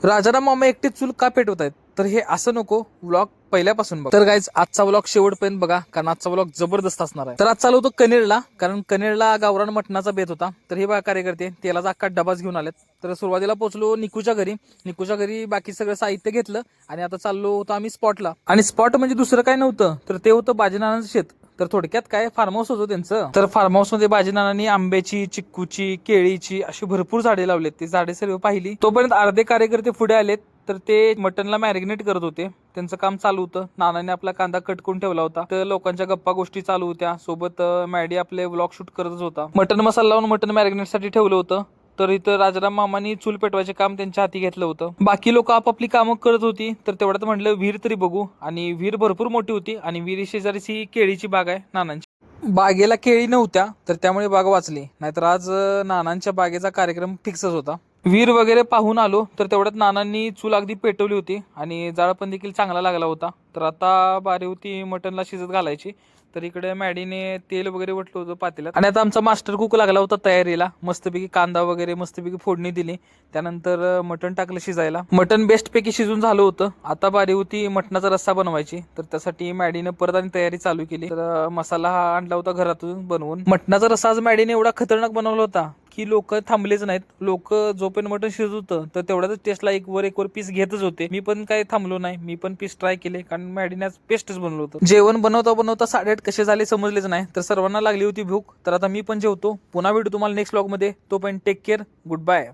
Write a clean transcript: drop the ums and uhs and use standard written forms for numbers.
राजाराम मामा एकटे चूल का पेटवत आहेत, तर हे असं नको. व्लॉग पहिल्यापासून बघा. तर गाईज आजचा व्लॉग शेवटपर्यंत बघा, कारण आजचा व्लॉग जबरदस्त असणार आहे. तर आज चालू होतो कनेरला, कारण कनेरला गावरान मटणाचा बेत होता. तर हे बघा कार्यकर्ते तेलाचा अख्खा डबाच घेऊन आलेत. तर सुरुवातीला पोहोचलो निकूच्या घरी. निकूच्या घरी बाकी सगळं साहित्य घेतलं आणि आता चाललो होतो आम्ही स्पॉटला. आणि स्पॉट म्हणजे दुसरं काय नव्हतं, तर ते होतं बाजीनानाचं शेत. तर थोडक्यात काय फार्म हाऊस होतं त्यांचं. तर फार्म हाऊस मध्ये बाजीनानांनी आंब्याची, चिक्कूची, केळीची अशी भरपूर झाडे लावलेत. ती झाडे सर्व पाहिली. तोपर्यंत अर्धे कार्यकर्ते पुढे आलेत. तर ते मटनला मॅरिनेट करत होते. त्यांचं काम चालू होतं. नानाने आपला कांदा कट करून ठेवला होता. तर लोकांच्या गप्पा गोष्टी चालू होत्या. सोबत मॅडी आपले व्लॉग शूट करतच होता. मटन मसाला लावून मटन मॅरिनेट साठी ठेवलं होतं. तर इथं राजाराम मामानी चूल पेटवायचे काम त्यांच्या हाती घेतलं होतं. बाकी लोक आपापली कामं करत होती. तर तेवढ्यात म्हटलं विहीर तरी बघू. आणि विहीर भरपूर मोठी होती आणि विहिरी शेजारीची केळीची बाग आहे नानांची. बागेला केळी नव्हत्या, तर त्यामुळे बाग वाचली. नाहीतर आज नानांच्या बागेचा कार्यक्रम फिक्सच होता. विहीर वगैरे पाहून आलो. तर तेवढ्यात नानांनी चूल अगदी पेटवली होती आणि जाळ पण देखील चांगला लागला होता. तर आता बारी होती मटनला शिजत घालायची. तर इकडे मॅडीने तेल वगैरे वटलं होतं पातेल्यात आणि आता आमचा मास्टर कुक लागला होता तयारीला. मस्तपैकी कांदा वगैरे मस्तपैकी फोडणी दिली. त्यानंतर मटन टाकलं शिजायला. मटन बेस्ट पैकी शिजून झालं होतं. आता बारी होती मटणाचा रस्सा बनवायची. तर त्यासाठी मॅडीने परत आणि तयारी चालू केली. तर मसाला हा आणला होता घरातून बनवून. मटणाचा रस्सा आज मॅडीने एवढा खतरनाक बनवला होता की लोक थांबलेच नाहीत. लोक जोपर्यंत मटण शिजत होतं तर तेवढ्याच टेस्टला एक वर पीस घेतच होते. मी पण काय थांबलो नाही. मी पण पीस ट्राय केले, कारण मॅडीने आज बेस्टच बनवलं होतं. जेवण बनवता बनवता 8:30 कसे झाले समजलेच नाही. तर सर्वांना लागली होती भूक. तर आता मी पण जेवतो. पुन्हा भेटू तुम्हाला नेक्स्ट व्लॉग मध्ये. तोपर्यंत टेक केअर. Good bye.